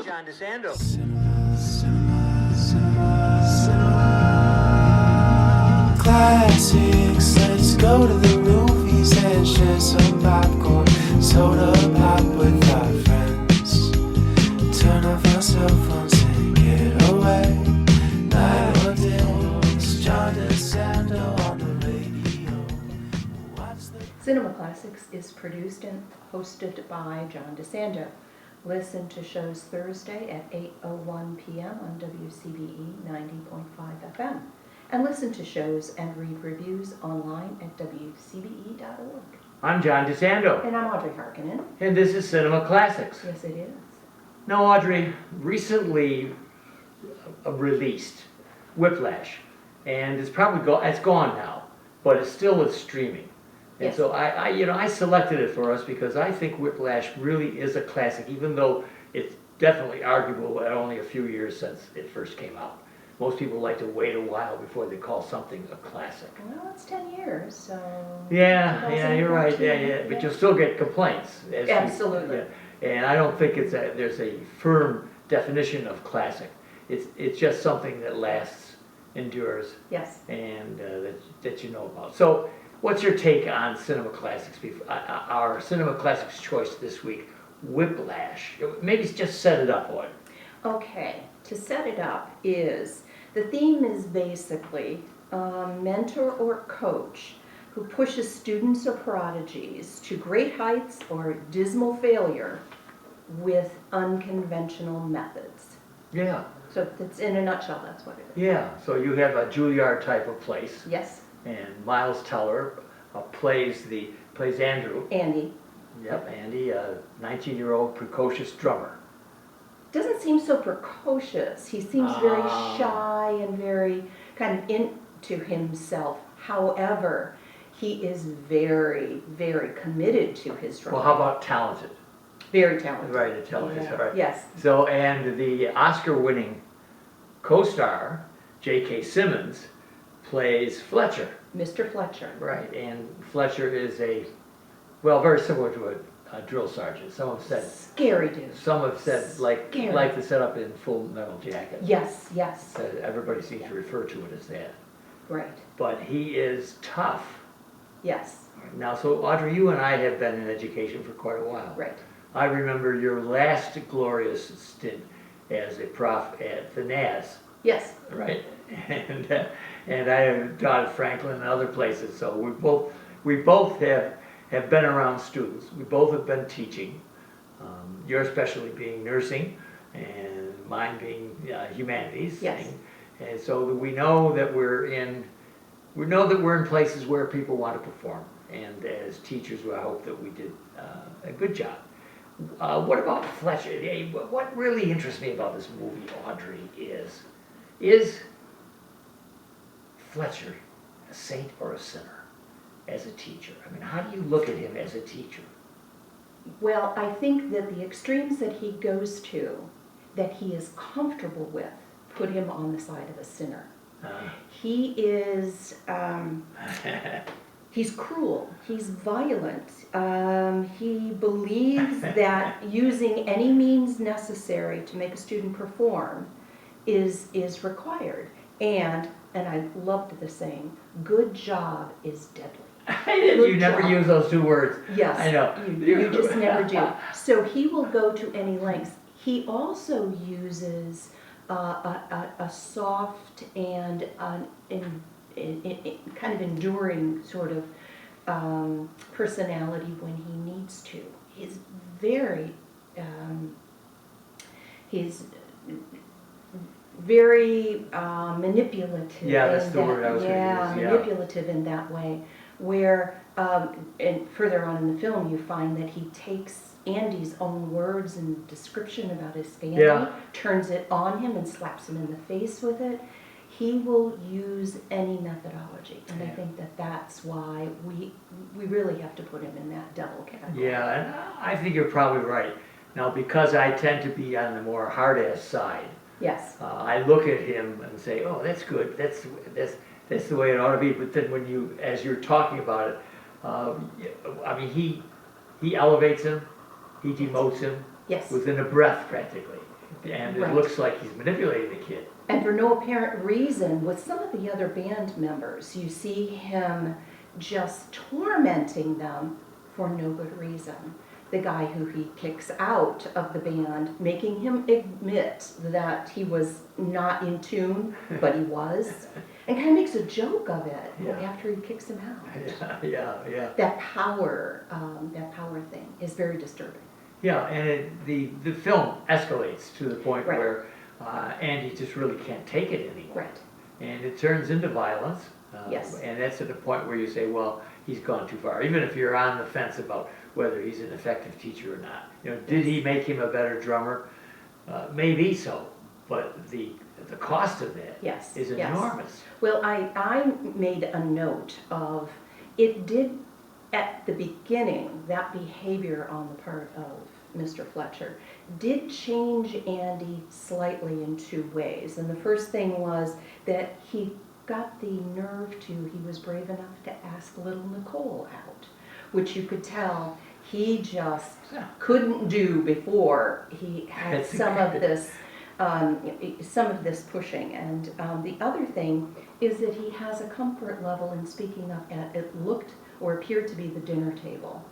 John DeSando. Classics, let's go to the movies and share some popcorn, soda pop with our friends. Turn off our cell phones and get away. Night or day, it's John DeSando on the radio. Cinema Classics is produced and hosted by John DeSando. Listen to shows Thursday at 8:01 p.m. on WCBE 90.5 FM. And listen to shows and read reviews online at WCBE.org. I'm John DeSando. And I'm Audrey Harkonen. And this is Cinema Classics. Yes, it is. Now, Audrey, recently released Whiplash. And it's probably it's gone now, but it still is streaming. And Yes. so I selected it for us because I think Whiplash really is a classic, even though it's definitely arguable at only a few years since it first came out. Most people like to wait a while before they call something a classic. Well, it's 10 years, so... Yeah, you're right. Yeah, 2014, but you'll still get complaints. Absolutely. And I don't think there's a firm definition of classic. It's just something that lasts, endures, Yes. and that you know about. So, what's your take on Cinema Classics? Our Cinema Classics choice this week, Whiplash. Maybe just set it up, Audrey. Okay, to set it up the theme is basically a mentor or coach who pushes students or prodigies to great heights or dismal failure with unconventional methods. Yeah. So that's, in a nutshell, that's what it is. Yeah, so you have a Juilliard type of place, Yes, and Miles Teller plays Andrew. Andy. Yep, Andy, a 19-year-old precocious drummer. Doesn't seem so precocious. He seems very shy and very kind of into himself. However, he is very, very committed to his drumming. Well, how about talented? Very talented. Right, talented, Yeah. right. Yes. So, and the Oscar-winning co-star, J.K. Simmons, plays Fletcher. Mr. Fletcher. Right, and Fletcher is very similar to a drill sergeant. Some have said, Scary dude. some have said like Scary. the setup in Full Metal Jacket. Yes, yes. Everybody seems to refer to it as that. Right. But he is tough. Yes. Now, so Audrey, you and I have been in education for quite a while. Right. I remember your last glorious stint as a prof at the NAS, Yes. right? And I have taught at Franklin and other places, so we both have been around students. We both have been teaching. Your specialty being nursing, and mine being humanities. Yes. And so we know that we're in places where people want to perform. And as teachers, I hope that we did a good job. What about Fletcher? What really interests me about this movie, Audrey, is Fletcher a saint or a sinner as a teacher? I mean, how do you look at him as a teacher? Well, I think that the extremes that he goes to, that he is comfortable with, put him on the side of a sinner. He is, he's cruel, he's violent, he believes that using any means necessary to make a student perform is required. And I loved the saying, good job is deadly. You never use those two words. Yes, I know. you just never do. So he will go to any lengths. He also uses a soft and kind of enduring sort of personality when he needs to. He's very manipulative. Yeah, that's the word I was going to use. Yeah, manipulative in that way. Where, and further on in the film, you find that he takes Andy's own words and description about his family, turns it on him and slaps him in the face with it. He will use any methodology, and I think that that's why we really have to put him in that devil category. Yeah, and I think you're probably right. Now, because I tend to be on the more hard-ass side, Yes. I look at him and say, oh, that's good, that's the way it ought to be. But then as you're talking about it, I mean, he elevates him, he demotes him, Yes. within a breath practically. And it Right. looks like he's manipulating the kid. And for no apparent reason, with some of the other band members, you see him just tormenting them for no good reason. The guy who he kicks out of the band, making him admit that he was not in tune, but he was, and kind of makes a joke of it Yeah. after he kicks him out. Yeah. That power thing is very disturbing. Yeah, and the film escalates to the point Right. where Andy just really can't take it anymore. Right. And it turns into violence. Yes. And that's at the point where you say, well, he's gone too far. Even if you're on the fence about whether he's an effective teacher or not. You know, did he make him a better drummer? Maybe so, but the cost of that Yes. is yes. enormous. Well, I made a note of, it did, at the beginning, that behavior on the part of Mr. Fletcher did change Andy slightly in two ways. And the first thing was that he got the nerve to, he was brave enough to ask little Nicole out, which you could tell he just couldn't do before he had That's some of incredible. some of this pushing. And the other thing is that he has a comfort level in speaking up at, it looked or appeared to be, the dinner table.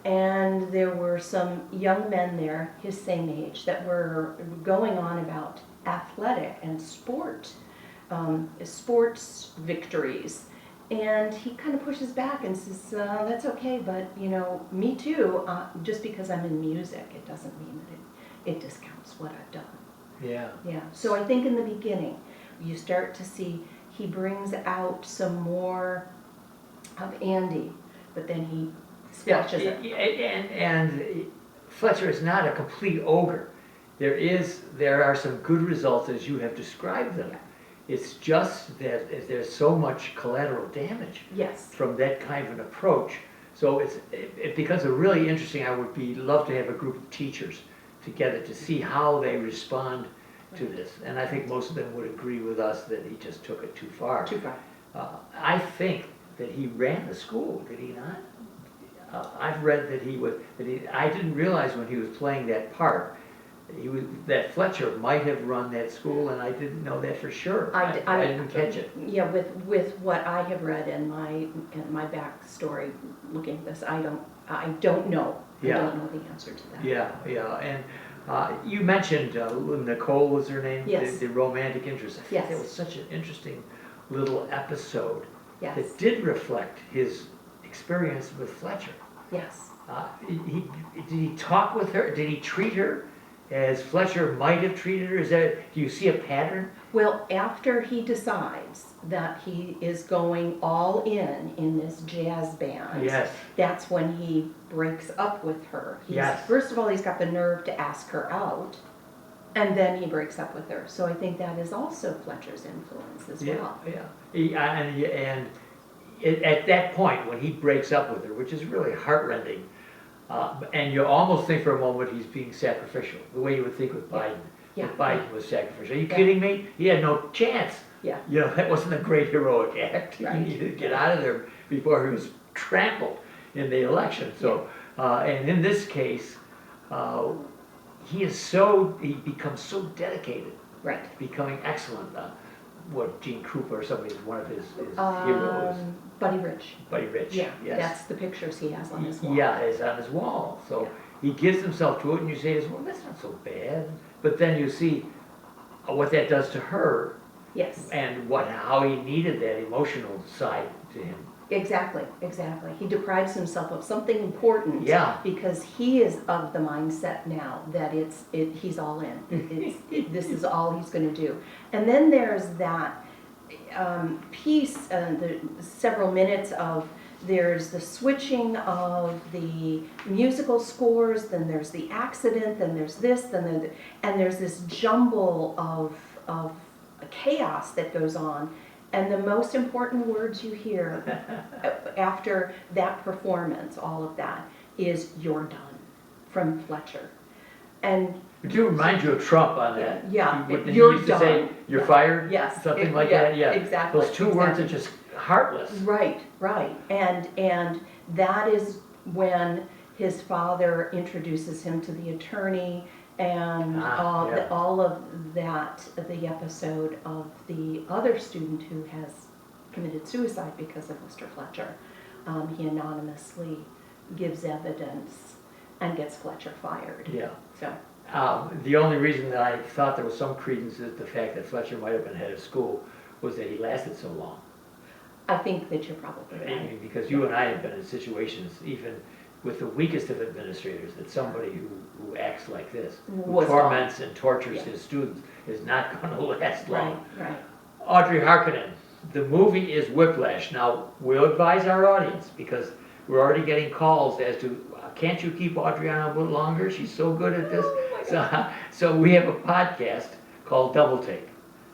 And there were some young men there, his same age, that were going on about athletic and sports victories. And he kind of pushes back and says, that's okay, but you know, me too, just because I'm in music, it doesn't mean that it discounts what I've done. Yeah. Yeah, so I think in the beginning, you start to see he brings out some more of Andy, but then he squashes it. And Fletcher is not a complete ogre. There are some good results as you have described them. Yeah. It's just that there's so much collateral damage Yes, from that kind of an approach. So it becomes a really interesting, I would love to have a group of teachers together to see how they respond to this. And I think most of them would agree with us that he just took it too far. too far. I think that he ran the school, did he not? I've read that I didn't realize when he was playing that part, that Fletcher might have run that school, and I didn't know that for sure. I didn't catch it. Yeah, with what I have read and my backstory looking at this, I don't know. Yeah. I don't know the answer to that. Yeah, and you mentioned Nicole was her name? Yes. The romantic interest. I think Yes. that was such an interesting little episode Yes. that did reflect his experience with Fletcher. Yes. Did he talk with her? Did he treat her as Fletcher might have treated her? Do you see a pattern? Well, after he decides that he is going all in this jazz band, Yes. that's when he breaks up with her. Yes. First of all, he's got the nerve to ask her out, and then he breaks up with her. So I think that is also Fletcher's influence as well. And at that point, when he breaks up with her, which is really heartrending, and you almost think for a moment he's being sacrificial, the way you would think with Biden. Yeah. That Biden was sacrificial. Are you Yeah. kidding me? He had no chance. Yeah. You know, that wasn't a great heroic act. Right. He needed to get out of there before he was trampled in the election. So, and in this case, he becomes so dedicated, Right. to becoming excellent. What Gene Krupa or somebody is one of his heroes. Buddy Rich. Buddy Rich. Yeah, Yes. that's the pictures he has on his wall. Yeah, it's on his wall. So Yeah. he gives himself to it, and you say, well, that's not so bad. But then you see what that does to her, Yes, and how he needed that emotional side to him. exactly. He deprives himself of something important. Yeah. Because he is of the mindset now that he's all in. This is all he's going to do. And then there's that piece, the several minutes of, there's the switching of the musical scores, then there's the accident, then there's this, and there's this jumble of chaos that goes on. And the most important words you hear after that performance, all of that, is "you're done" from Fletcher. And Would you remind you of Trump on that? Yeah, He you're used to say, done. "You're Yeah. fired." Yes, Something like yeah, that. Yeah. exactly, Those two words are exactly. just heartless. right, and that is when his father introduces him to the attorney, and yeah. all of that, the episode of the other student who has committed suicide because of Mr. Fletcher. He anonymously gives evidence and gets Fletcher fired. Yeah. So, The only reason that I thought there was some credence is the fact that Fletcher might have been head of school was that he lasted so long. I think that you're probably I right. mean, because you and I have been in situations, even with the weakest of administrators, that somebody who acts like this, who Was torments and tortures Yeah. his students, is not going to last long. Right. Audrey Harkonen, the movie is Whiplash. Now, we'll advise our audience, because we're already getting calls as to, can't you keep Audrey on a little longer? She's so good at this. So we have a podcast called Double Take.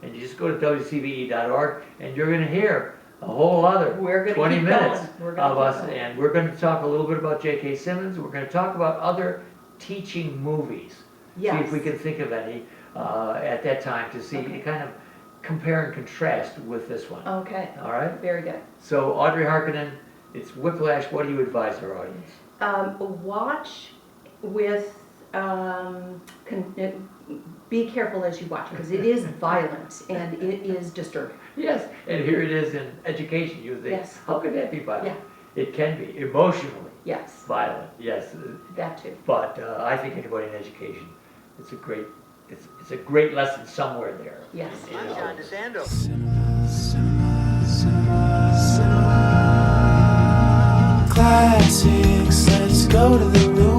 And you just go to WCBE.org and you're going to hear a whole other We're gonna 20 keep minutes going. We're gonna of keep us. going. And we're going to talk a little bit about J.K. Simmons. We're going to talk about other teaching movies. Yes. See if we can think of any at that time to see, Okay. kind of compare and contrast with this one. Okay, All right? very good. So Audrey Harkonen, it's Whiplash. What do you advise our audience? Watch with, be careful as you watch, because it is violent and it is disturbing. Yes, and here it is in education. You think, Yes. how could that be violent? Yeah. It can be emotionally Yes, violent, yes. that too. But I think anybody in education, it's a great lesson somewhere there. Yes. in I'm all John of this. DeSando. Cinema, cinema, cinema, cinema. Classics, let's go to the movies.